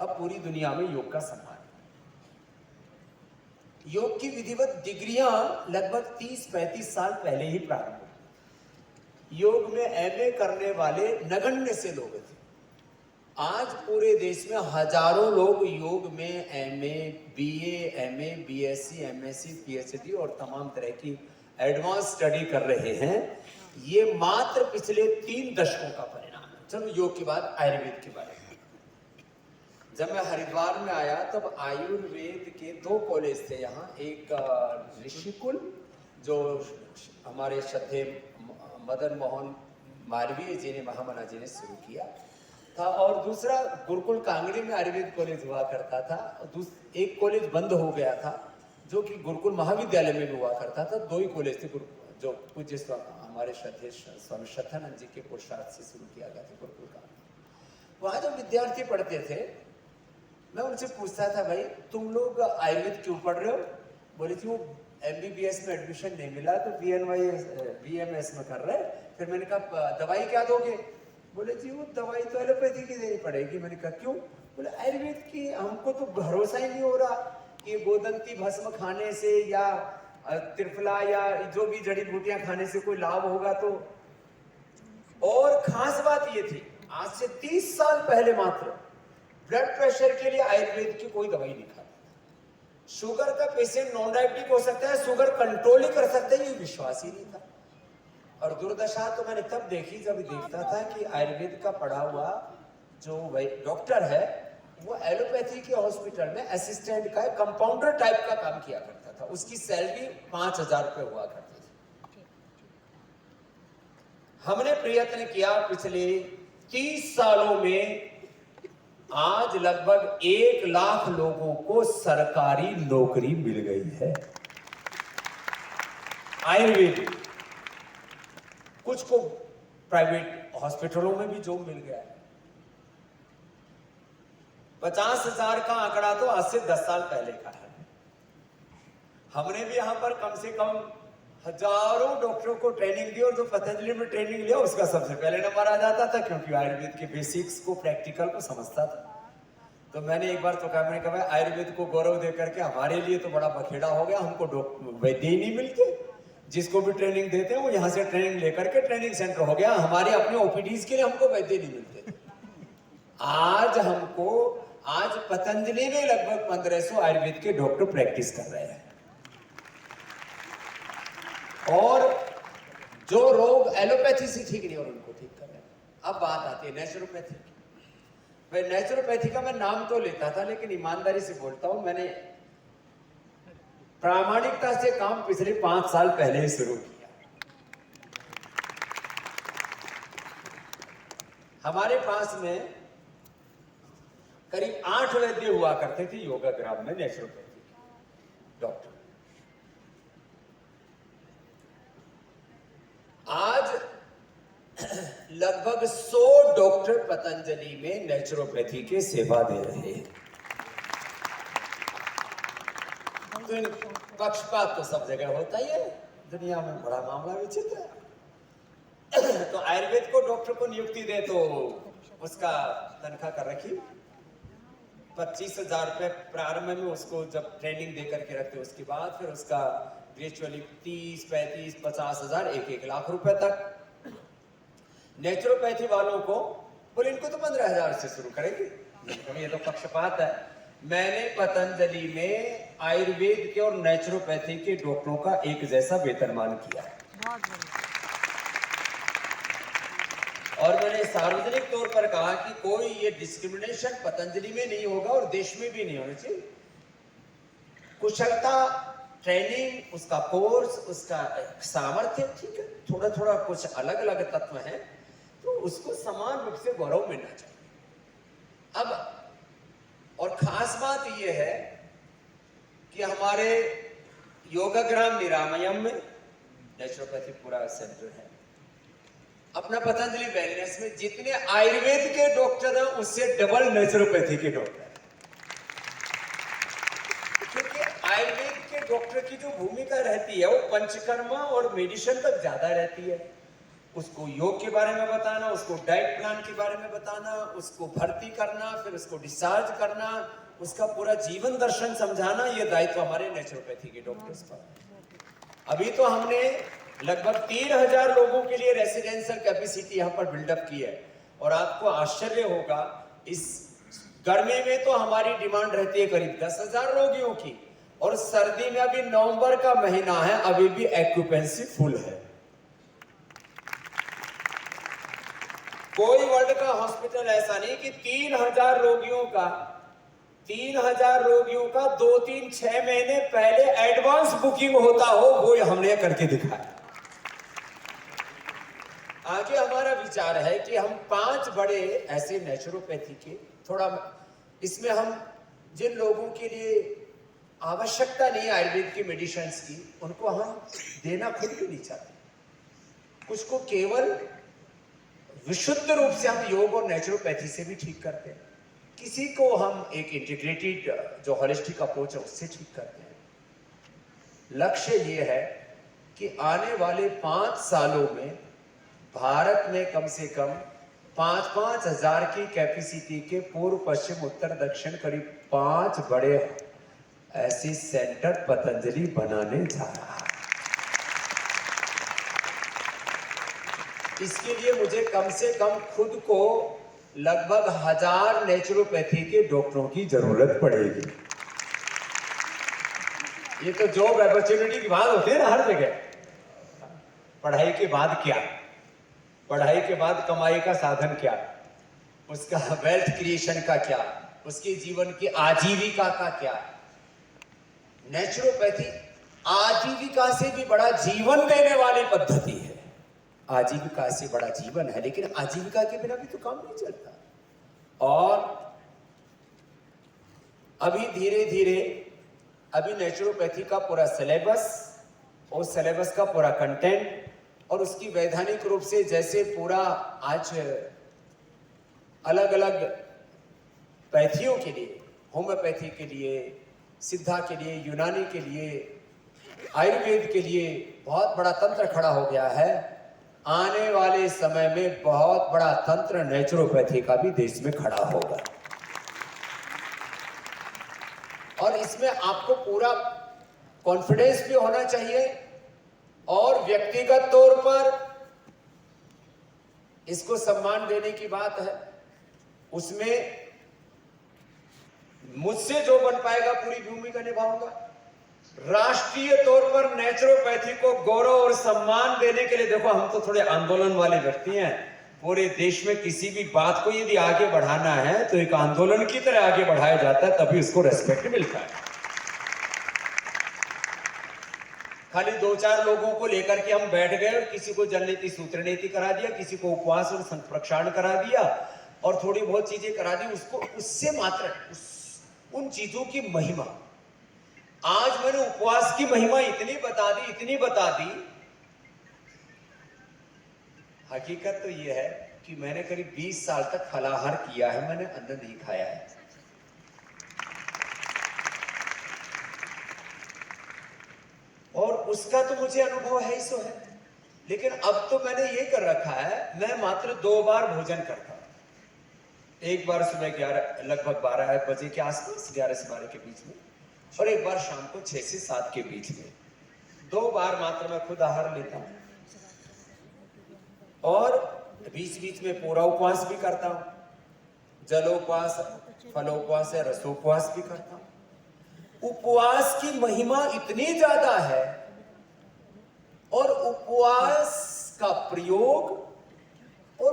अब पूरी दुनिया में योग का सम्मान। योग की विधिवत डिग्रियां लगभग 30-35 साल पहले ही प्रारंभ हुई। योग में एमए करने वाले नगण्य से लोग थे। आज पूरे देश में हजारों लोग योग में MA, BA, MA, BSc, MSc, PhD और तमाम तरह की एडवांस स्टडी कर रहे हैं। ये मात्र पिछले 3 दशकों का परिणाम है। चलो योग के बाद आयुर्वेद के बारे में। जब मैं हरिद्वार में आया तब आयुर्वेद के 2 कॉलेज थे यहाँ। एक ऋषिकुल जो हमारे श्रद्धेय मदन मोहन मालवीय जी ने, महामना जी ने शुरू किया था, और दूसरा गुरुकुल कांगड़ी में आयुर्वेद कॉलेज हुआ करता था। एक कॉलेज बंद हो गया था जो कि गुरुकुल महाविद्यालय में भी हुआ करता था। 2 ही कॉलेज थे जो पूज्य हमारे श्रद्धेय स्वामी श्रद्धानंद जी के पुरुषार्थ से शुरू किया गया था गुरुकुल कांगड़ी। वहाँ जो विद्यार्थी पढ़ते थे, मैं उनसे पूछता था, भाई तुम लोग आयुर्वेद क्यों पढ़ रहे हो? बोले थी वो एमबीबीएस में एडमिशन नहीं मिला तो बीएमएस में कर रहे। फिर मैंने कहा दवाई क्या दोगे? बोले जी वो दवाई तो एलोपैथी की देनी पड़ेगी। मैंने कहा क्यों? बोले आयुर्वेद की हमको तो भरोसा ही नहीं हो रहा कि गोदंती भस्म खाने से या त्रिफला या जो भी जड़ी बूटियां खाने से कोई लाभ होगा। तो और खास बात ये थी, आज से 30 साल पहले मात्र ब्लड प्रेशर के लिए आयुर्वेद की कोई दवाई नहीं खाती। शुगर का पेशेंट नॉन डायबिटिक हो सकता है, शुगर कंट्रोल ही कर सकते हैं, ये विश्वास ही नहीं था। और दुर्दशा तो मैंने तब देखी जब देखता था कि आयुर्वेद का पढ़ा हुआ जो डॉक्टर है वो एलोपैथी के हॉस्पिटल में असिस्टेंट का कंपाउंडर टाइप का काम किया करता था। उसकी सैलरी 5,000 रुपए हुआ करती थी। हमने प्रयत्न किया पिछले 30 सालों में, आज लगभग 1 लाख लोगों को सरकारी नौकरी मिल गई है आयुर्वेद। कुछ को प्राइवेट हॉस्पिटलों में भी जॉब मिल गया है। 50,000 का आंकड़ा तो आज से 10 साल पहले का है। हमने भी यहां पर कम से कम हजारों डॉक्टरों को ट्रेनिंग दी, और जो पतंजलि में ट्रेनिंग लिया उसका सबसे पहले नंबर आ जाता था, क्योंकि आयुर्वेद के बेसिक्स को, प्रैक्टिकल को समझता था। तो मैंने एक बार तो कहा, मैंने कहा आयुर्वेद को गौरव दे करके हमारे लिए तो बड़ा बखेड़ा हो गया, हमको वैद्य ही नहीं मिलते। जिसको भी ट्रेनिंग देते हैं वो यहाँ से ट्रेनिंग लेकर के ट्रेनिंग सेंटर हो गया। हमारे अपने ओपीडीज के लिए हमको वैद्य नहीं मिलते। आज पतंजलि में लगभग 1500 आयुर्वेद के डॉक्टर प्रैक्टिस कर रहे हैं। और जो रोग एलोपैथी से ठीक नहीं हो उनको ठीक कर रहे हैं। अब बात आती है नेचुरोपैथी की। भाई नेचुरोपैथी का मैं नाम तो लेता था, लेकिन ईमानदारी से बोलता हूं, मैंने प्रामाणिकता से काम पिछले 5 साल पहले ही शुरू किया। हमारे पास में करीब 8 वैद्य हुआ करते थे योगाग्राम में, नेचुरोपैथी डॉक्टर। आज लगभग 100 डॉक्टर पतंजलि में नेचुरोपैथी के सेवा दे रहे हैं। तो पक्षपात तो सब जगह होता ही है, दुनिया में बड़ा मामला विचित्र है। तो आयुर्वेद को डॉक्टर को नियुक्ति दे तो उसका तनख्वाह कर रखी 25,000 रुपए प्रारंभ में, उसको जब ट्रेनिंग दे करके रखते उसके बाद फिर उसका ग्रेजुअली 30, 35, 50,000, 1-1 लाख रुपए तक। नेचुरोपैथी वालों को बोले इनको तो 15,000 से शुरू करेंगे। ये तो पक्षपात है। मैंने पतंजलि में आयुर्वेद के और नेचुरोपैथी के डॉक्टरों का एक जैसा वेतनमान किया है। और मैंने सार्वजनिक तौर पर कहा कि कोई ये डिस्क्रिमिनेशन पतंजलि में नहीं होगा और देश में भी नहीं होना चाहिए। कुशलता, ट्रेनिंग, उसका कोर्स, उसका सामर्थ्य, ठीक है, थोड़ा थोड़ा कुछ अलग अलग तत्व हैं, तो उसको समान रूप से गौरव मिलना चाहिए। अब और खास बात यह है कि हमारे योगाग्राम निरामयम में नेचुरोपैथी पूरा सेंटर है। अपना पतंजलि वेलनेस में जितने आयुर्वेद के डॉक्टर हैं उससे डबल नेचुरोपैथी के डॉक्टर हैं। क्योंकि आयुर्वेद के डॉक्टर की जो भूमिका रहती है वो पंचकर्मा और मेडिसिन तक ज्यादा रहती है। उसको योग के बारे में बताना, उसको डाइट प्लान के बारे में बताना, उसको भर्ती करना, फिर उसको डिस्चार्ज करना, उसका पूरा जीवन दर्शन समझाना, ये दायित्व हमारे नेचुरोपैथी के डॉक्टर्स पर। अभी तो हमने लगभग 3000 लोगों के लिए रेसिडेंशियल कैपेसिटी यहाँ पर बिल्डअप की है। और आपको आश्चर्य होगा, इस गर्मी में तो हमारी डिमांड रहती है करीब 10,000 रोगियों की, और सर्दी में अभी नवंबर का महीना है, अभी भी ऑक्यूपेंसी फुल है। कोई वर्ल्ड का हॉस्पिटल ऐसा नहीं कि 3000 रोगियों का 2-3-6 महीने पहले एडवांस बुकिंग होता हो, वो हमने करके दिखाया। आगे हमारा विचार है कि हम 5 बड़े ऐसे नेचुरोपैथी के, थोड़ा इसमें हम जिन लोगों के लिए आवश्यकता नहीं आयुर्वेद की मेडिसिन्स की, उनको हम देना खुद भी नहीं चाहते। कुछ को केवल विशुद्ध रूप से हम योग और नेचुरोपैथी से भी ठीक करते हैं, किसी को हम एक इंटीग्रेटेड जो होलिस्टिक अप्रोच है उससे ठीक करते हैं। लक्ष्य ये है कि आने वाले 5 सालों में भारत में कम से कम 5-5 हजार की कैपेसिटी के पूर्व, पश्चिम, उत्तर, दक्षिण करीब 5 बड़े ऐसे सेंटर पतंजलि बनाने जा रहा है। इसके लिए मुझे कम से कम खुद को लगभग 1000 नेचुरोपैथी के डॉक्टरों की जरूरत पड़ेगी। ये तो जॉब अपॉर्चुनिटी की बात होती है ना हर जगह। पढ़ाई के बाद क्या, पढ़ाई के बाद कमाई का साधन क्या, उसका वेल्थ क्रिएशन का क्या, उसके जीवन की आजीविका का क्या। नेचुरोपैथी आजीविका से भी बड़ा जीवन देने वाली पद्धति है। आजीविका से बड़ा जीवन है, लेकिन आजीविका के बिना भी तो काम नहीं चलता। और अभी धीरे धीरे अभी नेचुरोपैथी का पूरा सिलेबस और सिलेबस का पूरा कंटेंट और उसकी वैधानिक रूप से, जैसे पूरा आज अलग अलग पैथियों के लिए, होम्योपैथी के लिए, सिद्धा के लिए, यूनानी के लिए, आयुर्वेद के लिए बहुत बड़ा तंत्र खड़ा हो गया है। आने वाले समय में बहुत बड़ा तंत्र नेचुरोपैथी का भी देश में खड़ा होगा, और इसमें आपको पूरा कॉन्फिडेंस भी होना चाहिए। और व्यक्तिगत तौर पर इसको सम्मान देने की बात है, उसमें मुझसे जो बन पाएगा पूरी भूमिका निभाऊंगा। राष्ट्रीय तौर पर नेचुरोपैथी को गौरव और सम्मान देने के लिए, देखो हम तो थोड़े आंदोलन वाले व्यक्ति हैं। पूरे देश में किसी भी बात को यदि आगे बढ़ाना है तो एक आंदोलन की तरह आगे बढ़ाया जाता है, तभी उसको रेस्पेक्ट मिलता है। खाली 2-4 लोगों को लेकर के हम बैठ गए और किसी को जल नीति सूत्र नीति करा दिया, किसी को उपवास और संप्रक्षालन करा दिया और थोड़ी बहुत चीजें करा दी, उसको उससे मात्र उन चीजों की महिमा, आज मैंने उपवास की महिमा इतनी बता दी। हकीकत तो यह है कि मैंने करीब 20 साल तक फलाहार किया है, मैंने अन्न नहीं खाया है। और उसका तो मुझे अनुभव है ही सो है। लेकिन अब तो मैंने ये कर रखा है, मैं मात्र 2 बार भोजन करता हूं। एक बार सुबह लगभग 12 बजे के आसपास, 11 से 12 के बीच में, और एक बार शाम को 6 से 7 के बीच में। 2 बार मात्र मैं खुद आहार लेता हूं, और बीच बीच में पूरा उपवास भी करता हूं। जलोपवास, फलोपवास या रसोपवास भी करता हूं। उपवास की महिमा इतनी ज्यादा है, और उपवास का प्रयोग और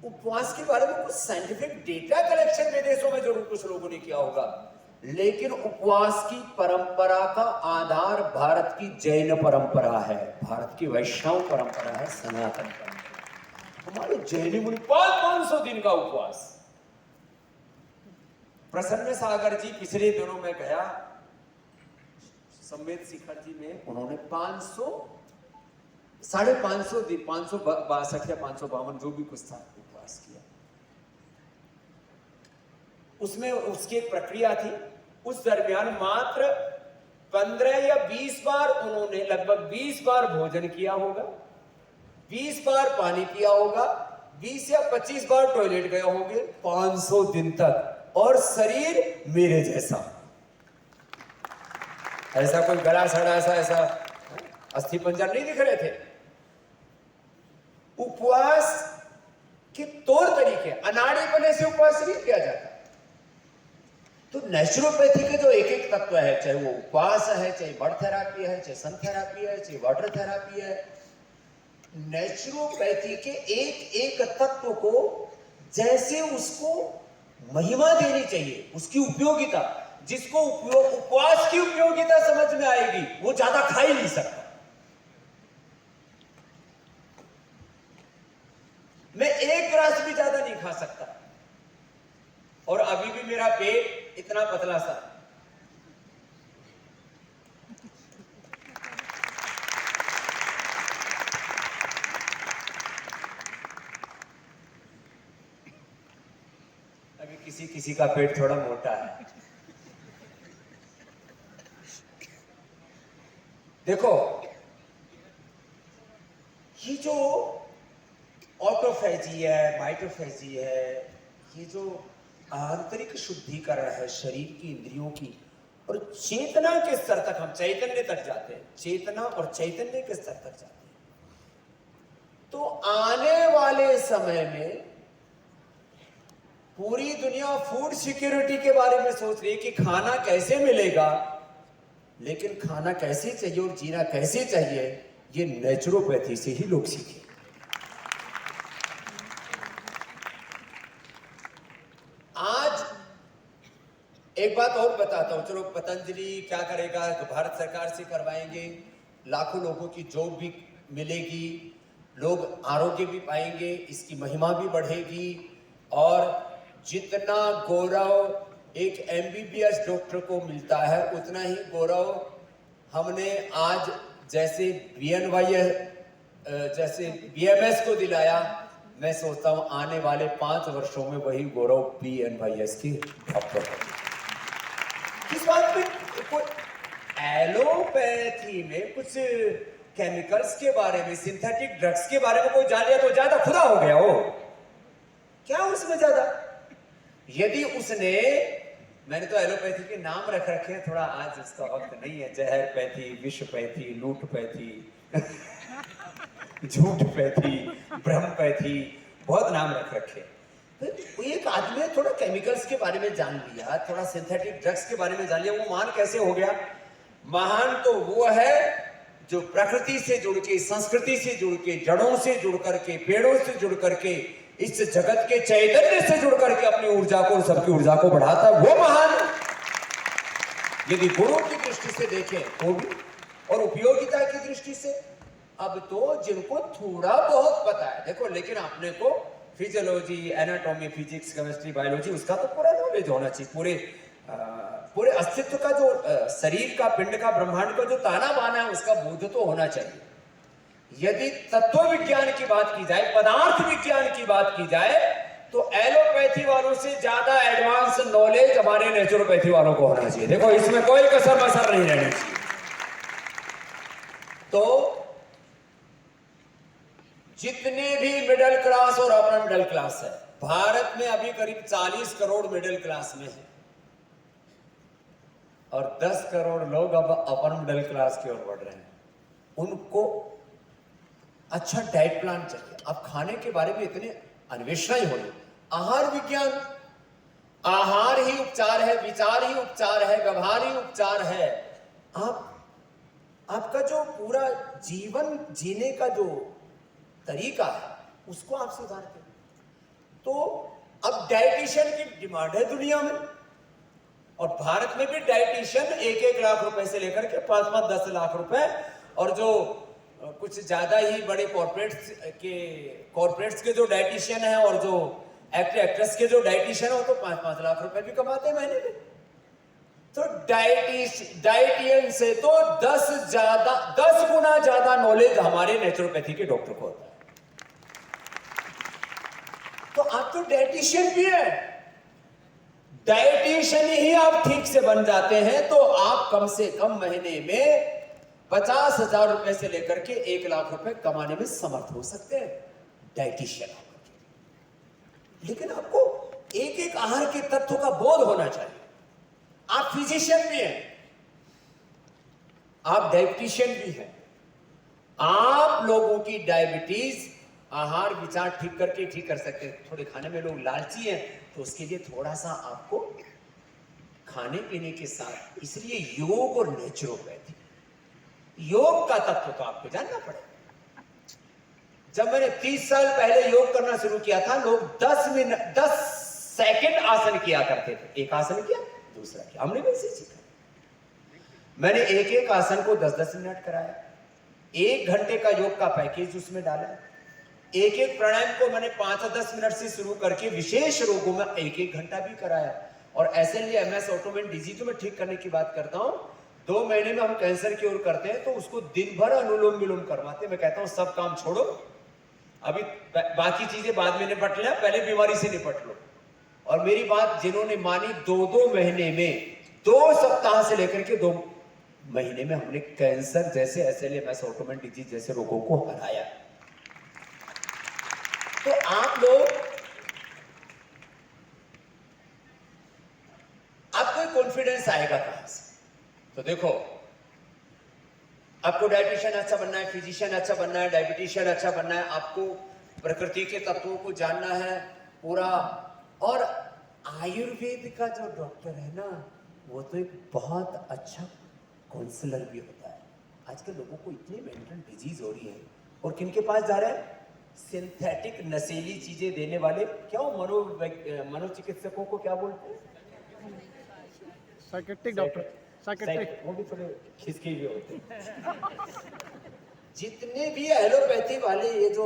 उपवास के बारे में कुछ साइंटिफिक डेटा कलेक्शन विदेशों में जरूर कुछ लोगों ने किया होगा, लेकिन उपवास की परंपरा का आधार भारत की जैन परंपरा है, भारत की वैष्णव परंपरा है, सनातन परंपरा। हमारे जैन मुनि 500 दिन का उपवास। प्रसन्न सागर जी पिछले दिनों में गया संवेद शिखर जी में, उन्होंने 550 दिन, 562 या 552 जो भी कुछ था, उपवास किया। उसमें उसकी एक प्रक्रिया थी। उस दरमियान मात्र 15 या 20 बार उन्होंने, लगभग 20 बार भोजन किया होगा, 20 बार पानी पिया होगा, 20 या 25 बार टॉयलेट गए होंगे 500 दिन तक, और शरीर मेरे जैसा। ऐसा कोई गला सड़ा ऐसा अस्थि पंजर नहीं दिख रहे थे। उपवास के तौर तरीके, अनाड़ी बने से उपवास नहीं किया जाता। तो नेचुरोपैथी के जो एक एक तत्व है, चाहे वो उपवास है, चाहे बर्ड थेरापी है, चाहे सन थेरापी है, चाहे वाटर थेरापी है, नेचुरोपैथी के एक एक तत्व को जैसे उसको महिमा देनी चाहिए, उसकी उपयोगिता, जिसको उपवास की उपयोगिता समझ में आएगी वो ज्यादा खा ही नहीं सकता। मैं एक ग्रास भी ज्यादा नहीं खा सकता, और अभी भी मेरा पेट इतना पतला सा। अभी किसी का पेट थोड़ा मोटा है। देखो, ये जो ऑटोफेजी है, माइटोफेजी है, ये जो आंतरिक शुद्धिकरण है शरीर की, इंद्रियों की, और चेतना के स्तर तक हम चैतन्य तक जाते हैं, चेतना और चैतन्य के स्तर तक जाते हैं। तो आने वाले समय में पूरी दुनिया फूड सिक्योरिटी के बारे में सोच रही है कि खाना कैसे मिलेगा, लेकिन खाना कैसे चाहिए और जीना कैसे चाहिए, ये नेचुरोपैथी से ही लोग सीखे। आज एक बात और बताता हूं, चलो पतंजलि क्या करेगा, तो भारत सरकार से करवाएंगे, लाखों लोगों की जॉब भी मिलेगी, लोग आरोग्य भी पाएंगे, इसकी महिमा भी बढ़ेगी, और जितना गौरव एक MBBS डॉक्टर को मिलता है उतना ही गौरव हमने आज जैसे BMS को दिलाया। मैं सोचता हूं आने वाले 5 वर्षों में वही गौरव BNYS की प्राप्त होगा। इस बात में कोई एलोपैथी में कुछ केमिकल्स के बारे में, सिंथेटिक ड्रग्स के बारे में कोई जान लिया तो ज्यादा खुदा हो गया हो क्या उसमें ज्यादा? यदि उसने, मैंने तो एलोपैथी के नाम रख रखे हैं, थोड़ा आज इसका वक्त नहीं है, जहरपैथी, विषपैथी, लूटपैथी, झूठपैथी, ब्रह्मपैथी, बहुत नाम रख रखे। तो एक आदमी ने थोड़ा केमिकल्स के बारे में जान लिया, थोड़ा सिंथेटिक ड्रग्स के बारे में जान लिया, वो महान कैसे हो गया? महान तो वो है जो प्रकृति से जुड़ के, संस्कृति से जुड़ के, जड़ों से जुड़ करके, पेड़ों से जुड़ करके, इस जगत के चैतन्य से जुड़ करके अपनी ऊर्जा को और सबकी ऊर्जा को बढ़ाता है, वो महान। यदि गुरु की दृष्टि से देखें तो भी, और उपयोगिता की दृष्टि से, अब तो जिनको थोड़ा बहुत पता है, देखो, लेकिन अपने को physiology, anatomy, physics, chemistry, biology, उसका तो पूरा नॉलेज होना चाहिए, पूरे अस्तित्व का, जो शरीर का, पिंड का, ब्रह्मांड का जो ताना बाना है, उसका बोध तो होना चाहिए। यदि तत्व विज्ञान की बात की जाए, पदार्थ विज्ञान की बात की जाए, तो एलोपैथी वालों से ज्यादा एडवांस नॉलेज हमारे नेचुरोपैथी वालों को होना चाहिए। देखो, इसमें कोई कसर मसर नहीं रहनी चाहिए। तो जितने भी मिडिल क्लास और अपर मिडिल क्लास है, भारत में अभी करीब 40 करोड़ मिडिल क्लास में है, और 10 करोड़ लोग अब अपर मिडिल क्लास की ओर बढ़ रहे हैं। उनको अच्छा डाइट प्लान चाहिए। अब खाने के बारे में इतने अन्वेषण ही हो रही, आहार विज्ञान, आहार ही उपचार है, विचार ही उपचार है, व्यवहार ही उपचार है। आपका जो पूरा जीवन जीने का जो तरीका है, उसको आप सुधारते हैं। तो अब डाइटिशियन की डिमांड है दुनिया में, और भारत में भी डाइटिशियन 1-1 लाख रुपए से लेकर के 5-5, 10 लाख रुपए, और जो कुछ ज्यादा ही बड़े कॉर्पोरेट्स के जो डाइटिशियन है, और जो एक्टर एक्ट्रेस के जो डाइटिशियन है, वो तो 5-5 लाख रुपए भी कमाते हैं महीने में। तो डाइटिशियन से तो 10 गुना ज्यादा नॉलेज हमारे नेचुरोपैथी के डॉक्टर को होता है। तो आप तो डाइटिशियन भी है, डाइटिशियन ही आप ठीक से बन जाते हैं, तो आप कम से कम महीने में 50,000 रुपए से लेकर के 1 लाख रुपए कमाने में समर्थ हो सकते हैं डाइटिशियन होकर के। लेकिन आपको एक एक आहार के तत्व का बोध होना चाहिए। आप फिजिशियन भी हैं, आप डायबिटिशियन भी हैं। आप लोगों की डायबिटीज आहार विचार ठीक करके ठीक कर सकते हैं। थोड़े खाने में लोग लालची हैं, तो उसके लिए थोड़ा सा आपको खाने पीने के साथ, इसलिए योग और नेचुरोपैथी, योग का तत्व तो आपको जानना पड़ेगा। जब मैंने 30 साल पहले योग करना शुरू किया था, लोग 10 सेकंड आसन किया करते थे। एक आसन किया, दूसरा किया, हमने वैसे सीखा। मैंने एक एक आसन को 10-10 मिनट कराया, 1 घंटे का योग का पैकेज उसमें डाला। एक एक प्राणायाम को मैंने 5-10 मिनट से शुरू करके विशेष रोगों में 1-1 घंटा भी कराया। और ऐसे लिए MS ऑटोमेन डिजीज में ठीक करने की बात करता हूं, 2 महीने में हम कैंसर की ओर करते हैं, तो उसको दिन भर अनुलोम विलोम करवाते। मैं कहता हूं सब काम छोड़ो, अभी बाकी चीजें बाद में निपट लें, पहले बीमारी से निपट लो। और मेरी बात जिन्होंने मानी, 2-2 महीने में, 2 सप्ताह से लेकर के 2 महीने में हमने कैंसर जैसे MS ऑटोमेन डिजीज जैसे रोगों को हराया। तो आप लोग, आपको कॉन्फिडेंस आएगा कहां से? तो देखो, आपको डाइटिशियन अच्छा बनना है, फिजिशियन अच्छा बनना है, डायबिटिशियन अच्छा बनना है, आपको प्रकृति के तत्वों को जानना है पूरा। और आयुर्वेद का जो डॉक्टर है ना, वो तो एक बहुत अच्छा काउंसलर भी होता है। आजकल लोगों को इतनी मेंटल डिजीज हो रही है, और किनके पास जा रहे हैं? सिंथेटिक नशीली चीजें देने वाले, क्या मनोचिकित्सकों को क्या बोलते हैं? साइकेट्रिक डॉक्टर, साइकेट्रिक, वो भी थोड़े खिसके भी होते हैं। जितने भी एलोपैथी वाले, ये जो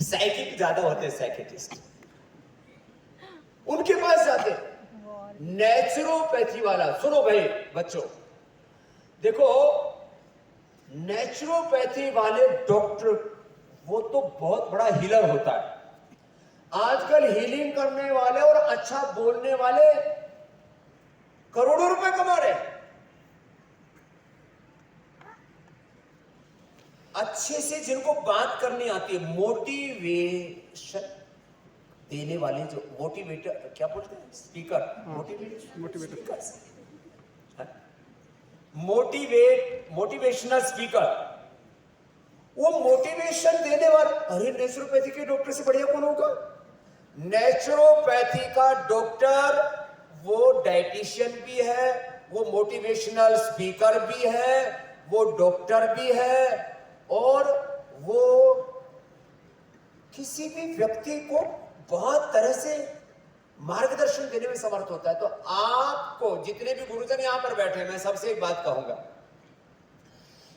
साइकिक ज्यादा होते हैं, साइकेट्रिस्ट, उनके पास जाते हैं। नेचुरोपैथी वाला, सुनो भाई बच्चों, देखो, नेचुरोपैथी वाले डॉक्टर, वो तो बहुत बड़ा हीलर होता है। आजकल हीलिंग करने वाले और अच्छा बोलने वाले करोड़ों रुपए कमा रहे हैं। अच्छे से जिनको बात करनी आती है, मोटिवेशन देने वाले, जो मोटिवेटर, क्या बोलते हैं, स्पीकर, मोटिवेशनल स्पीकर, वो मोटिवेशन देने वाले। अरे नेचुरोपैथी के डॉक्टर से बढ़िया कौन होगा? नेचुरोपैथी का डॉक्टर वो डाइटिशियन भी है, वो मोटिवेशनल स्पीकर भी है, वो डॉक्टर भी है, और वो किसी भी व्यक्ति को बहुत तरह से मार्गदर्शन देने में समर्थ होता है। तो आपको, जितने भी गुरुजन यहां पर बैठे हैं, मैं सबसे एक बात कहूंगा,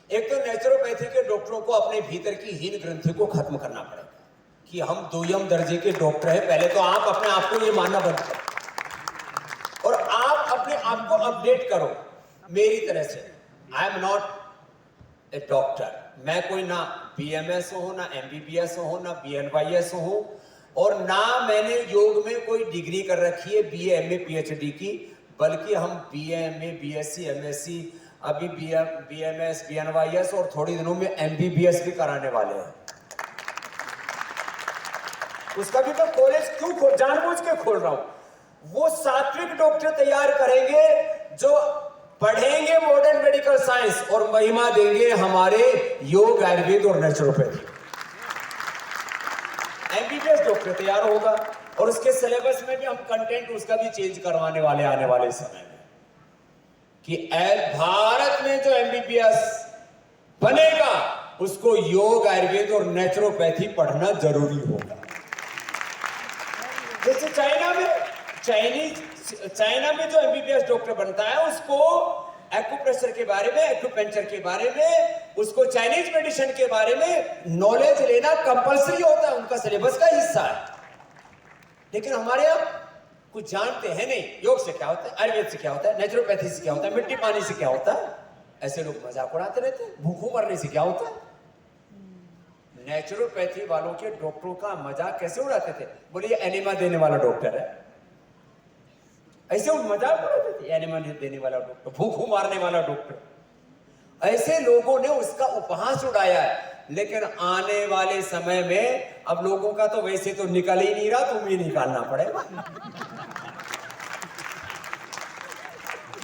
एक तो नेचुरोपैथी के डॉक्टरों को अपने भीतर की हीन ग्रंथि को खत्म करना पड़ेगा कि हम 2ym दर्जे के डॉक्टर हैं। पहले तो आप अपने आप को ये मानना बंद करो, और आप अपने आप को अपडेट करो मेरी तरह से। I am not a doctor, मैं कोई ना BMS हूं, ना MBBS हूं, ना BNYS हूं, और ना मैंने योग में कोई डिग्री कर रखी है BA MA PhD की, बल्कि हम BA MA BSc MSc, अभी BMS BNYS, और थोड़ी दिनों में MBBS भी कराने वाले हैं। उसका भी मैं कॉलेज क्यों जानबूझ के खोल रहा हूं? वो सात्विक डॉक्टर तैयार करेंगे जो पढ़ेंगे मॉडर्न मेडिकल साइंस और महिमा देंगे हमारे योग, आयुर्वेद और नेचुरोपैथी। MBBS डॉक्टर तैयार होगा, और उसके सिलेबस में भी हम कंटेंट उसका भी चेंज करवाने वाले आने वाले समय में, कि भारत में जो MBBS बनेगा उसको योग, आयुर्वेद और नेचुरोपैथी पढ़ना जरूरी होगा। जैसे चाइना में जो MBBS डॉक्टर बनता है, उसको एक्यूप्रेशर के बारे में, एक्यूपेंचर के बारे में, उसको चाइनीज मेडिसिन के बारे में नॉलेज लेना कंपलसरी होता है, उनका सिलेबस का हिस्सा है। लेकिन हमारे यहां कुछ जानते हैं नहीं, योग से क्या होता है, आयुर्वेद से क्या होता है, नेचुरोपैथी से क्या होता है, मिट्टी पानी से क्या होता है। ऐसे लोग मजाक उड़ाते रहते हैं। भूखों मरने से क्या होता है? नेचुरोपैथी वालों के डॉक्टरों का मजाक कैसे उड़ाते थे? बोलिए एनिमा देने वाला डॉक्टर है, ऐसे वो मजाक उड़ाते थे, एनिमल देने वाला डॉक्टर, भूखों मारने वाला डॉक्टर। ऐसे लोगों ने उसका उपहास उड़ाया है। लेकिन आने वाले समय में अब लोगों का तो वैसे तो निकल ही नहीं रहा, तुम्हें निकालना पड़ेगा।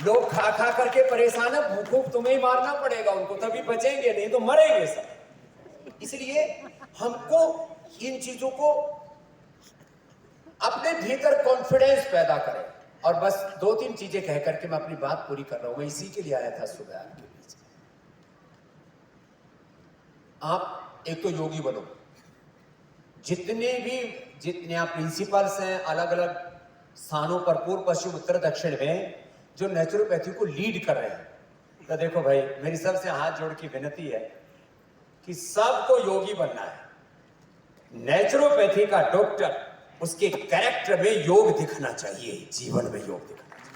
लोग खा खा करके परेशान है, भूखों तुम्हें ही मारना पड़ेगा उनको, तभी बचेंगे, नहीं तो मरेंगे सब। इसलिए हमको इन चीजों को अपने भीतर कॉन्फिडेंस पैदा करें। और बस 2-3 चीजें कह करके मैं अपनी बात पूरी कर रहा हूं। मैं इसी के लिए आया था सुबह आपके बीच। आप एक तो योगी बनो। जितने आप प्रिंसिपल्स हैं अलग अलग स्थानों पर, पूर्व पश्चिम उत्तर दक्षिण में, जो नेचुरोपैथी को लीड कर रहे हैं, तो देखो भाई, मेरी सबसे हाथ जोड़ की विनती है कि सबको योगी बनना है। नेचुरोपैथी का डॉक्टर, उसके कैरेक्टर में योग दिखना चाहिए, जीवन में योग दिखना चाहिए।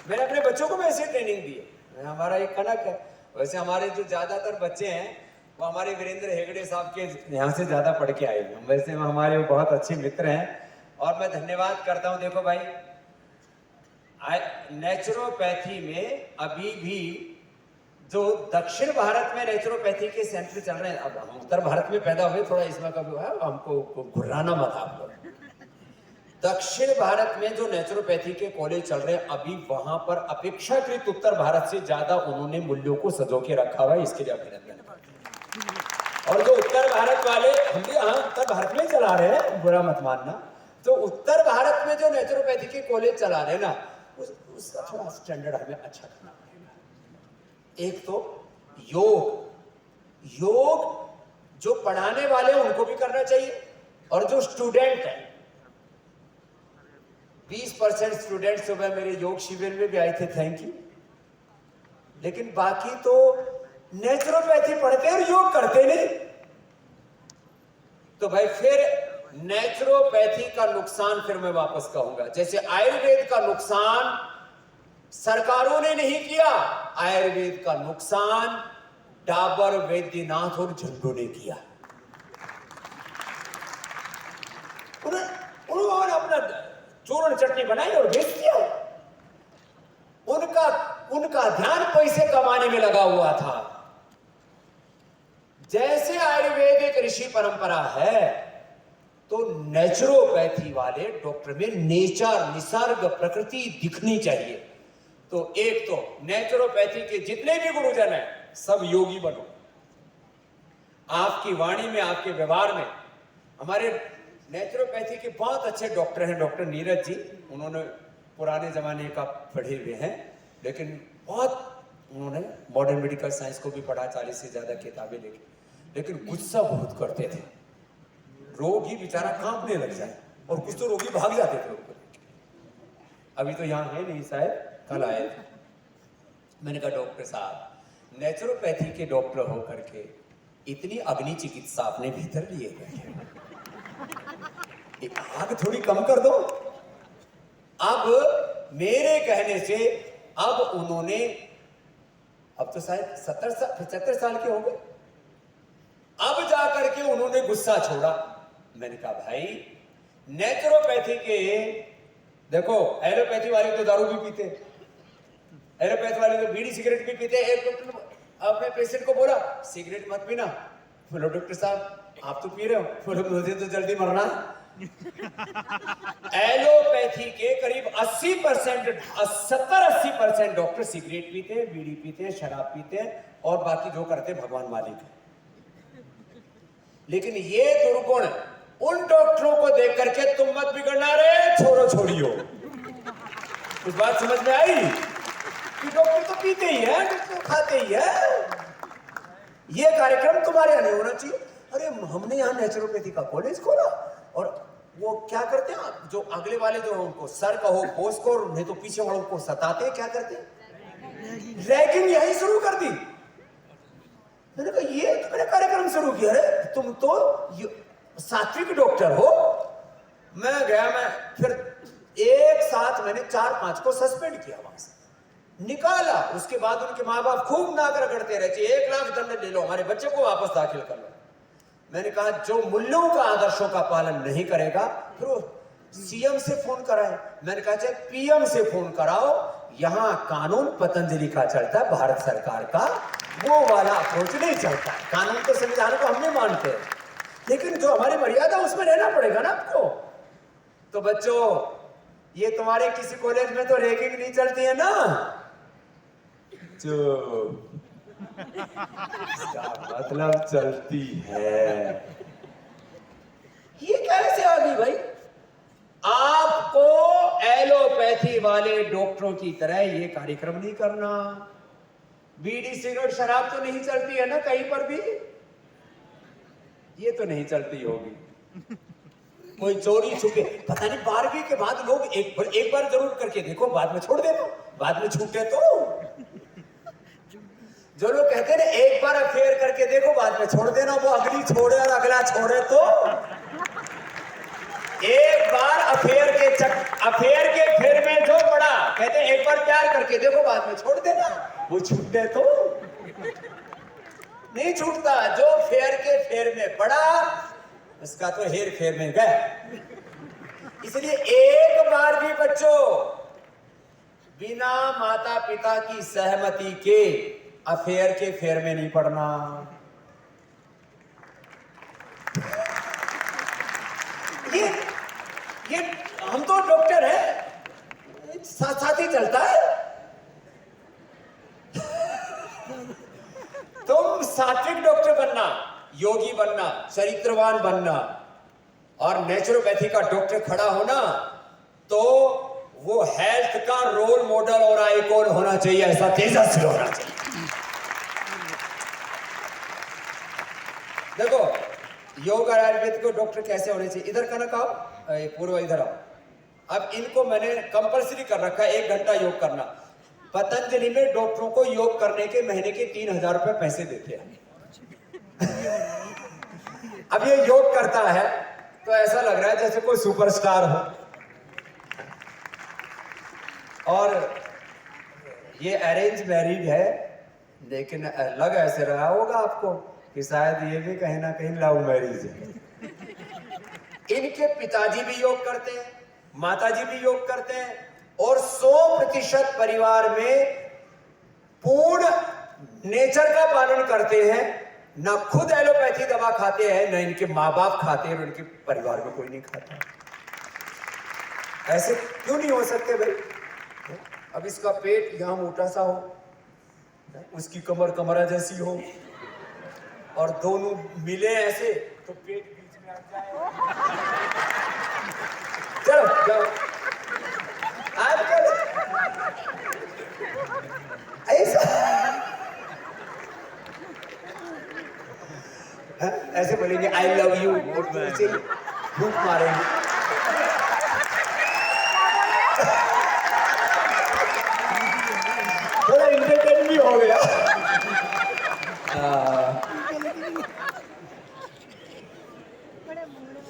मैंने अपने बच्चों को भी ऐसे ट्रेनिंग दी है। हमारा एक कनक है, वैसे हमारे जो ज्यादातर बच्चे हैं वो हमारे वीरेंद्र हेगड़े साहब के यहाँ से ज्यादा पढ़ के आए हैं। वैसे हमारे बहुत अच्छे मित्र हैं और मैं धन्यवाद करता हूं। देखो भाई, नेचुरोपैथी में अभी भी जो दक्षिण भारत में नेचुरोपैथी के सेंटर चल रहे हैं, अब हम उत्तर भारत में पैदा हुए, थोड़ा इसमें कभी है, हमको घुर्राना मत आप लोग। दक्षिण भारत में जो नेचुरोपैथी के कॉलेज चल रहे हैं, अभी वहां पर अपेक्षाकृत उत्तर भारत से ज्यादा उन्होंने मूल्यों को सजो के रखा हुआ है, इसके लिए अभिनंदन। और जो उत्तर भारत वाले, हम भी यहाँ उत्तर भारत में चला रहे हैं, बुरा मत मानना, तो उत्तर भारत में जो नेचुरोपैथी के कॉलेज चला रहे हैं ना, उसका थोड़ा स्टैंडर्ड हमें अच्छा करना पड़ेगा। एक तो योग जो पढ़ाने वाले हैं उनको भी करना चाहिए, और जो स्टूडेंट है, 20% स्टूडेंट सुबह मेरे योग शिविर में भी आए थे, थैंक यू। लेकिन बाकी तो नेचुरोपैथी पढ़ते हैं और योग करते नहीं। तो भाई फिर नेचुरोपैथी का नुकसान, फिर मैं वापस कहूंगा, जैसे आयुर्वेद का नुकसान सरकारों ने नहीं किया, आयुर्वेद का नुकसान डाबर, वैद्यनाथ और झुंडू ने किया। उन्होंने अपना चूर्ण चटनी बनाई और बेच दिया। उनका ध्यान पैसे कमाने में लगा हुआ था। जैसे आयुर्वेद एक ऋषि परंपरा है, तो नेचुरोपैथी वाले डॉक्टर में नेचर, निसर्ग, प्रकृति दिखनी चाहिए। तो एक तो नेचुरोपैथी के जितने भी गुरुजन हैं, सब योगी बनो। आपकी वाणी में, आपके व्यवहार में। हमारे नेचुरोपैथी के बहुत अच्छे डॉक्टर हैं, डॉक्टर नीरज जी, उन्होंने पुराने जमाने का पढ़े हुए हैं, लेकिन बहुत उन्होंने मॉडर्न मेडिकल साइंस को भी पढ़ा, 40 से ज्यादा किताबें लिखी, लेकिन गुस्सा बहुत करते थे। रोगी बेचारा कांपने लग जाए, और कुछ तो रोगी भाग जाते थे ऊपर। अभी तो यहाँ है नहीं, शायद कल आए थे। मैंने कहा डॉक्टर साहब, नेचुरोपैथी के डॉक्टर होकर के इतनी अग्नि चिकित्सा अपने भीतर लिए गए, आग थोड़ी कम कर दो। अब मेरे कहने से अब उन्होंने, अब तो शायद 75 साल के हो गए, अब जाकर के उन्होंने गुस्सा छोड़ा। मैंने कहा भाई, नेचुरोपैथी के, देखो एलोपैथी वाले तो दारू भी पीते, एलोपैथी वाले तो बीड़ी सिगरेट भी पीते। एक डॉक्टर ने अपने पेशेंट को बोला, सिगरेट मत पीना। बोलो डॉक्टर साहब आप तो पी रहे हो। बोलो मुझे तो जल्दी मरना है। एलोपैथी के करीब 80%, 70-80% डॉक्टर सिगरेट पीते हैं, बीड़ी पीते हैं, शराब पीते हैं, और बाकी जो करते भगवान मालिक है। लेकिन ये दुर्गुण उन डॉक्टरों को देख करके तुम मत बिगड़ना रे छोरो छोड़ियो। कुछ बात समझ में आई कि डॉक्टर तो पीते ही है, डॉक्टर खाते ही है। ये कार्यक्रम तुम्हारे यहाँ नहीं होना चाहिए। अरे हमने यहाँ नेचुरोपैथी का कॉलेज खोला, और वो क्या करते हैं, जो अगले वाले जो उनको सर कहो, बॉस को, नहीं तो पीछे वालों को सताते हैं, क्या करते हैं, रैगिंग यही शुरू कर दी। मैंने कहा ये तो मैंने कार्यक्रम शुरू किया है, तुम तो सात्विक डॉक्टर हो। मैं गया, मैं फिर एक साथ मैंने 4-5 को सस्पेंड किया, वहां से निकाला। उसके बाद उनके माँ बाप खूब नाक रगड़ते रहे, 1 लाख दंड ले लो, हमारे बच्चे को वापस दाखिल कर लो। मैंने कहा जो मूल्यों का आदर्शों का पालन नहीं करेगा फिर वो सीएम से फोन कराए। मैंने कहा चाहे पीएम से फोन कराओ, यहां कानून पतंजलि का चलता है, भारत सरकार का वो वाला अप्रोच नहीं चलता। कानून तो संविधान को हम नहीं मानते, लेकिन जो हमारी मर्यादा उसमें रहना पड़ेगा ना आपको। तो बच्चों, ये तुम्हारे किसी कॉलेज में तो रैगिंग नहीं चलती है ना? जो इसका मतलब चलती है। ये कैसे आ गई भाई? आपको एलोपैथी वाले डॉक्टरों की तरह ये कार्यक्रम नहीं करना। बीड़ी सिगरेट शराब तो नहीं चलती है ना कहीं पर भी? ये तो नहीं चलती होगी। कोई चोरी छुपे, पता नहीं 12वीं के बाद लोग एक बार जरूर करके देखो, बाद में छोड़ देना, बाद में छूटे तो। जो लोग कहते हैं ना एक बार अफेयर करके देखो बाद में छोड़ देना, वो अगली छोड़े और अगला छोड़े तो। एक बार अफेयर के फेर में जो पड़ा, कहते हैं एक बार प्यार करके देखो बाद में छोड़ देना, वो छूटे तो। नहीं छूटता, जो फेर के फेर में पड़ा उसका तो हेर फेर में गए। इसलिए एक बार भी बच्चों बिना माता पिता की सहमति के अफेयर के फेर में नहीं पड़ना। ये हम तो डॉक्टर हैं, साथ साथ ही चलता है। तुम सात्विक डॉक्टर बनना, योगी बनना, चरित्रवान बनना और नेचुरोपैथी का डॉक्टर खड़ा होना, तो वो हेल्थ का रोल मॉडल और आइकॉन होना चाहिए, ऐसा तेजस्वी होना चाहिए। देखो योग और आयुर्वेद को डॉक्टर कैसे होने चाहिए। इधर का ना कहो, पूर्व इधर आओ। अब इनको मैंने कंपलसरी कर रखा है 1 घंटा योग करना। पतंजलि में डॉक्टरों को योग करने के महीने के 3000 रुपए पैसे देते हैं। अब ये योग करता है तो ऐसा लग रहा है जैसे कोई सुपरस्टार हो, और ये अरेंज मैरिज है, लेकिन लग ऐसे रहा होगा आपको कि शायद ये भी कहीं ना कहीं लव मैरिज है। इनके पिताजी भी योग करते हैं, माताजी भी योग करते हैं, और 100% परिवार में पूर्ण नेचर का पालन करते हैं। ना खुद एलोपैथी दवा खाते हैं, ना इनके माँ बाप खाते हैं, और इनके परिवार में कोई नहीं खाता। ऐसे क्यों नहीं हो सकते भाई? अब इसका पेट यहां मोटा सा हो, उसकी कमर कमरा जैसी हो, और दोनों मिले ऐसे तो पेट बीच में आ जाए। चलो जाओ, आजकल ऐसा ऐसे बोलेंगे आई लव यू, ऐसे भूख मारेंगे। थोड़ा इंटरटेन भी हो गया।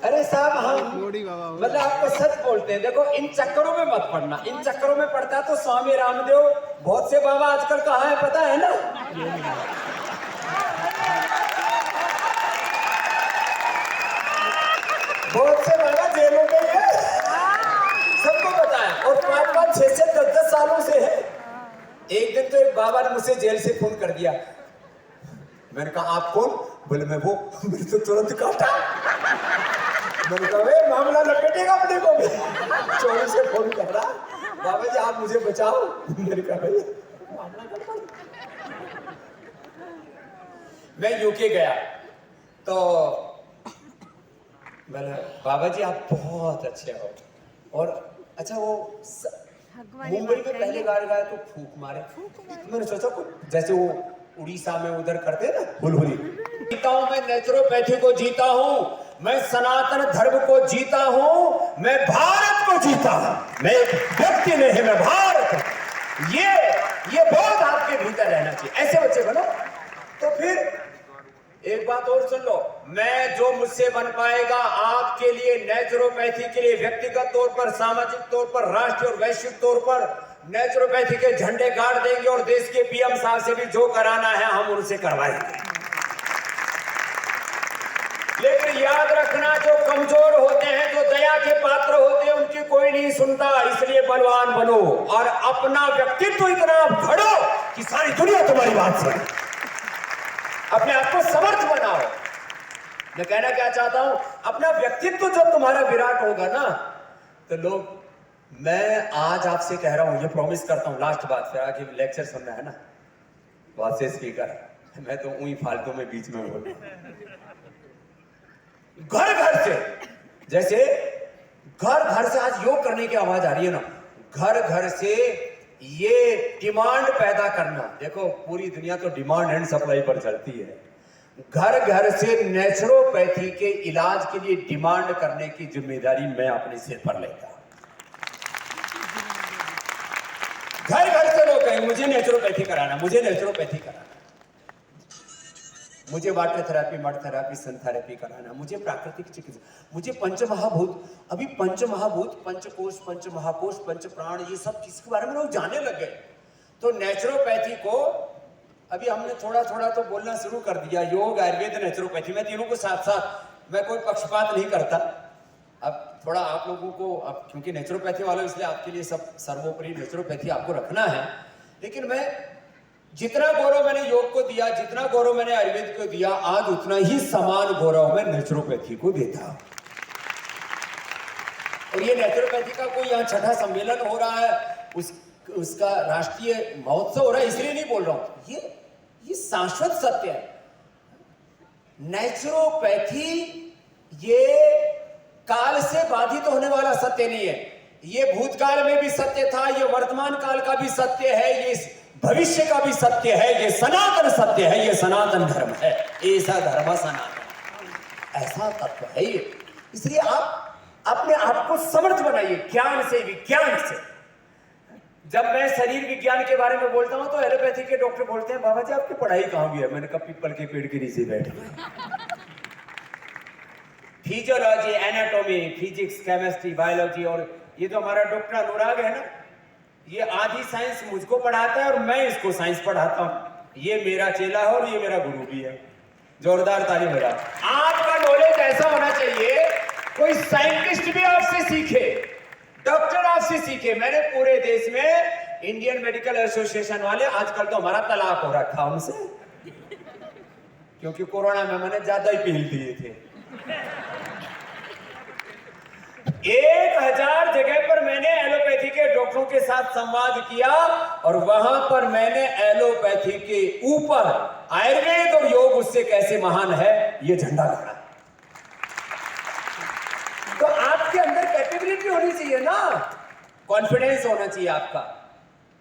अरे साहब, हम मतलब आपको सच बोलते हैं। देखो इन चक्करों में मत पड़ना। इन चक्करों में पड़ता तो स्वामी रामदेव, बहुत से बाबा आजकल कहाँ है पता है ना? बहुत से बाबा जेलों में है, सबको पता है, और 5-5, 6-6, 10-10 सालों से है। एक दिन तो एक बाबा ने मुझसे जेल से फोन कर दिया। मैंने कहा आप कौन? बोले मैं वो। मैंने तो तुरंत काटा। मैंने कहा वे मामला लपेटेगा अपने को भी। चोरी से फोन कर रहा, बाबा जी आप मुझे बचाओ। मैंने कहा भाई मामला गड़बड़। मैं यूके गया तो मैंने, बाबा जी आप बहुत अच्छे हो, और अच्छा वो मुंबई में पहली बार गया तो फूंक मारे। मैंने सोचा कुछ जैसे वो उड़ीसा में उधर करते हैं ना, हुलहुली। जीता हूं मैं, नेचुरोपैथी को जीता हूं मैं, सनातन धर्म को जीता हूं मैं, भारत को जीता हूं मैं। एक व्यक्ति नहीं है, मैं भारत। ये बहुत आपके भीतर रहना चाहिए। ऐसे बच्चे बनो। तो फिर एक बात और सुन लो, मैं जो मुझसे बन पाएगा आपके लिए, नेचुरोपैथी के लिए, व्यक्तिगत तौर पर, सामाजिक तौर पर, राष्ट्रीय और वैश्विक तौर पर नेचुरोपैथी के झंडे गाड़ देंगे, और देश के पीएम साहब से भी जो कराना है हम उनसे करवाएंगे। याद रखना, जो कमजोर होते हैं, जो दया के पात्र होते हैं, उनकी कोई नहीं सुनता। इसलिए बलवान बनो और अपना व्यक्तित्व इतना घड़ो कि सारी दुनिया तुम्हारी बात सुने। अपने आप को समर्थ बनाओ। मैं कहना क्या चाहता हूं, अपना व्यक्तित्व जब तुम्हारा विराट होगा ना, तो लोग, मैं आज आपसे कह रहा हूं, ये प्रॉमिस करता हूं, लास्ट बात, फिर आगे लेक्चर सुनना है ना, बहुत से स्पीकर, मैं तो उही फालतू में बीच में बोल रहा हूं। घर घर से, जैसे घर घर से आज योग करने की आवाज आ रही है ना, घर घर से ये डिमांड पैदा करना। देखो पूरी दुनिया तो डिमांड एंड सप्लाई पर चलती है। घर घर से नेचुरोपैथी के इलाज के लिए डिमांड करने की जिम्मेदारी मैं अपने सिर पर लेता हूं। घर घर से लोग कहेंगे मुझे नेचुरोपैथी कराना, मुझे नेचुरोपैथी कराना, मुझे वाटर थेरेपी, मड थेरेपी, सन थेरेपी कराना, मुझे प्राकृतिक चिकित्सा, मुझे पंचमहाभूत, अभी पंचमहाभूत, पंचकोश, पंचमहाकोश, पंच प्राण, ये सब चीज के बारे में लोग जानने लग गए। तो नेचुरोपैथी को अभी हमने थोड़ा थोड़ा तो बोलना शुरू कर दिया, योग, आयुर्वेद, नेचुरोपैथी, मैं तीनों को साथ साथ, मैं कोई पक्षपात नहीं करता। अब थोड़ा आप लोगों को, अब क्योंकि नेचुरोपैथी वालों, इसलिए आपके लिए सब सर्वोपरि नेचुरोपैथी आपको रखना है। लेकिन मैं जितना गौरव मैंने योग को दिया, जितना गौरव मैंने आयुर्वेद को दिया, आज उतना ही समान गौरव मैं नेचुरोपैथी को देता हूं। और ये नेचुरोपैथी का कोई यहाँ छठा सम्मेलन हो रहा है, उसका राष्ट्रीय महोत्सव हो रहा है, इसलिए नहीं बोल रहा हूं। ये शाश्वत सत्य है। नेचुरोपैथी ये काल से बाधित होने वाला सत्य नहीं है। ये भूतकाल में भी सत्य था, ये वर्तमान काल का भी सत्य है, ये भविष्य का भी सत्य है, ये सनातन सत्य है, ये सनातन धर्म है, ऐसा धर्म सनातन, ऐसा तत्व है ये। इसलिए आप अपने आप को समर्थ बनाइए ज्ञान से, विज्ञान से। जब मैं शरीर विज्ञान के बारे में बोलता हूं तो एलोपैथी के डॉक्टर बोलते हैं, बाबा जी आपकी पढ़ाई कहां गई है? मैंने कहा पीपल के पेड़ के नीचे बैठ गए। Physiology, anatomy, physics, chemistry, biology, और ये जो हमारा डॉक्टर अनुराग है ना, ये आधी साइंस मुझको पढ़ाता है और मैं इसको साइंस पढ़ाता हूं। ये मेरा चेला है और ये मेरा गुरु भी है। जोरदार ताली मेरा। आपका नॉलेज ऐसा होना चाहिए, कोई साइंटिस्ट भी आपसे सीखे, डॉक्टर आपसे सीखे। मैंने पूरे देश में इंडियन मेडिकल एसोसिएशन वाले, आजकल तो हमारा तलाक हो रखा उनसे, क्योंकि कोरोना में मैंने ज्यादा ही पील दिए थे। 1000 जगह पर मैंने एलोपैथी के डॉक्टरों के साथ संवाद किया और वहां पर मैंने एलोपैथी के ऊपर आयुर्वेद और योग उससे कैसे महान है ये झंडा गाड़ा। तो आपके अंदर कैपेबिलिटी होनी चाहिए ना, कॉन्फिडेंस होना चाहिए आपका।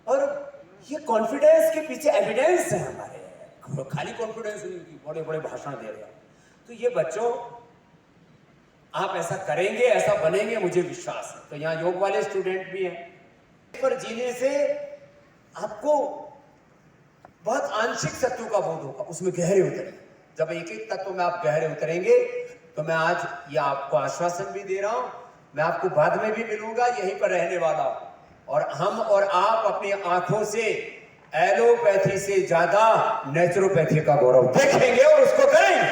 और ये कॉन्फिडेंस के पीछे एविडेंस है हमारे, खाली कॉन्फिडेंस नहीं, बड़े बड़े भाषण दे रहे हैं। तो ये बच्चों, आप ऐसा करेंगे, ऐसा बनेंगे, मुझे विश्वास है। तो यहाँ योग वाले स्टूडेंट भी हैं। पर जीने से आपको बहुत आंशिक सत्यों का बोध होगा, उसमें गहरे उतरेंगे। जब एक एक तत्व में आप गहरे उतरेंगे, तो मैं आज ये आपको आश्वासन भी दे रहा हूं, मैं आपको बाद में भी मिलूंगा, यहीं पर रहने वाला हूं। और हम और आप अपनी आंखों से एलोपैथी से ज्यादा नेचुरोपैथी का गौरव देखेंगे और उसको करेंगे।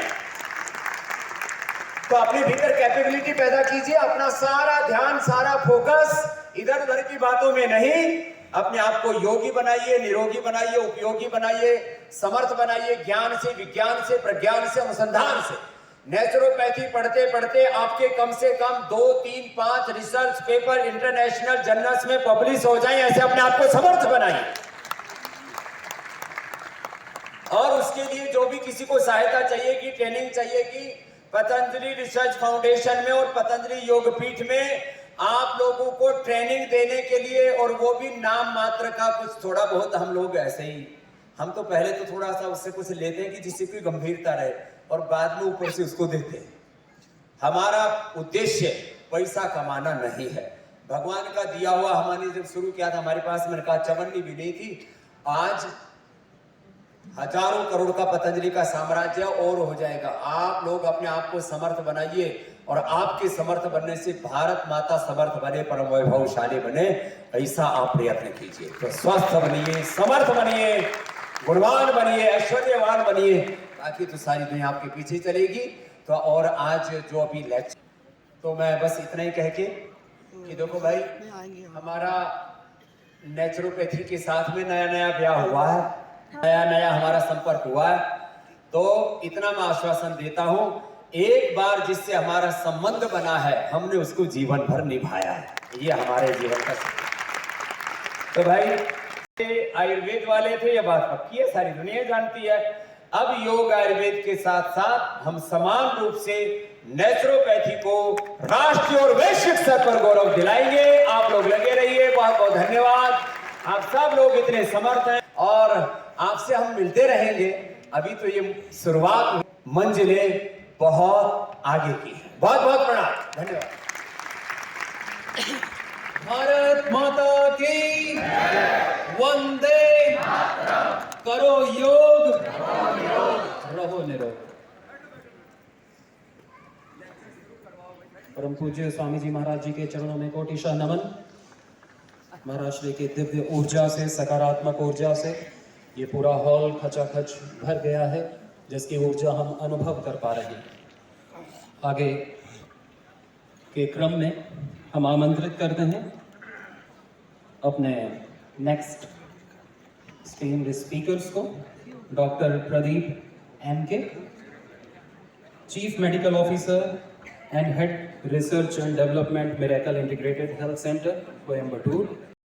तो अपने भीतर कैपेबिलिटी पैदा कीजिए, अपना सारा ध्यान, सारा फोकस इधर उधर की बातों में नहीं, अपने आप को योगी बनाइए, निरोगी बनाइए, उपयोगी बनाइए, समर्थ बनाइए, ज्ञान से, विज्ञान से, प्रज्ञान से, अनुसंधान से। नेचुरोपैथी पढ़ते पढ़ते आपके कम से कम 2, 3, 5 रिसर्च पेपर इंटरनेशनल जर्नल्स में पब्लिश हो जाएं, ऐसे अपने आप को समर्थ बनाइए। और उसके लिए जो भी किसी को सहायता चाहिए कि, ट्रेनिंग चाहिए कि, पतंजलि रिसर्च फाउंडेशन में और पतंजलि योगपीठ में आप लोगों को ट्रेनिंग देने के लिए, और वो भी नाम मात्र का, कुछ थोड़ा बहुत हम लोग ऐसे ही, हम तो पहले तो थोड़ा सा उससे कुछ लेते हैं कि जिससे कोई गंभीरता रहे, और बाद में ऊपर से उसको देते हैं। हमारा उद्देश्य पैसा कमाना नहीं है। भगवान का दिया हुआ, हमने जब शुरू किया था हमारे पास, मैंने कहा चवन्नी भी नहीं थी, आज हजारों करोड़ का पतंजलि का साम्राज्य और हो जाएगा। आप लोग अपने आप को समर्थ बनाइए, और आपके समर्थ बनने से भारत माता समर्थ बने, परम वैभवशाली बने, ऐसा आप प्रयत्न कीजिए। तो स्वस्थ बनिए, समर्थ बनिए, गुणवान बनिए, ऐश्वर्यवान बनिए, बाकी तो सारी दुनिया आपके पीछे चलेगी। तो और आज जो अभी लेक्चर, तो मैं बस इतना ही कह के कि देखो भाई, हमारा नेचुरोपैथी के साथ में नया नया ब्याह हुआ है, नया नया हमारा संपर्क हुआ है। तो इतना मैं आश्वासन देता हूं, एक बार जिससे हमारा संबंध बना है, हमने उसको जीवन भर निभाया है। ये हमारे जीवन का तो भाई, ये आयुर्वेद वाले थे, ये बात पक्की है, सारी दुनिया जानती है। अब योग आयुर्वेद के साथ साथ हम समान रूप से नेचुरोपैथी को राष्ट्रीय और वैश्विक स्तर पर गौरव दिलाएंगे। आप लोग लगे रहिए। बहुत बहुत धन्यवाद। आप सब लोग इतने समर्थ हैं और आपसे हम मिलते रहेंगे। अभी तो ये शुरुआत, मंजिलें बहुत आगे की है। बहुत बहुत प्रणाम, धन्यवाद। भारत माता की वंदे, करो योग, रहो निरोग। परम पूज्य स्वामी जी महाराज जी के चरणों में कोटिशा नमन। महाराज श्री के दिव्य ऊर्जा से, सकारात्मक ऊर्जा से ये पूरा हॉल खचाखच भर गया है, जिसकी ऊर्जा हम अनुभव कर पा रहे हैं। आगे के क्रम में हम आमंत्रित करते हैं अपने नेक्स्ट स्टेन्ड स्पीकर्स को, doctor Pradeep MK, chief medical officer and head research and development miracle integrated health centre, Coimbatore.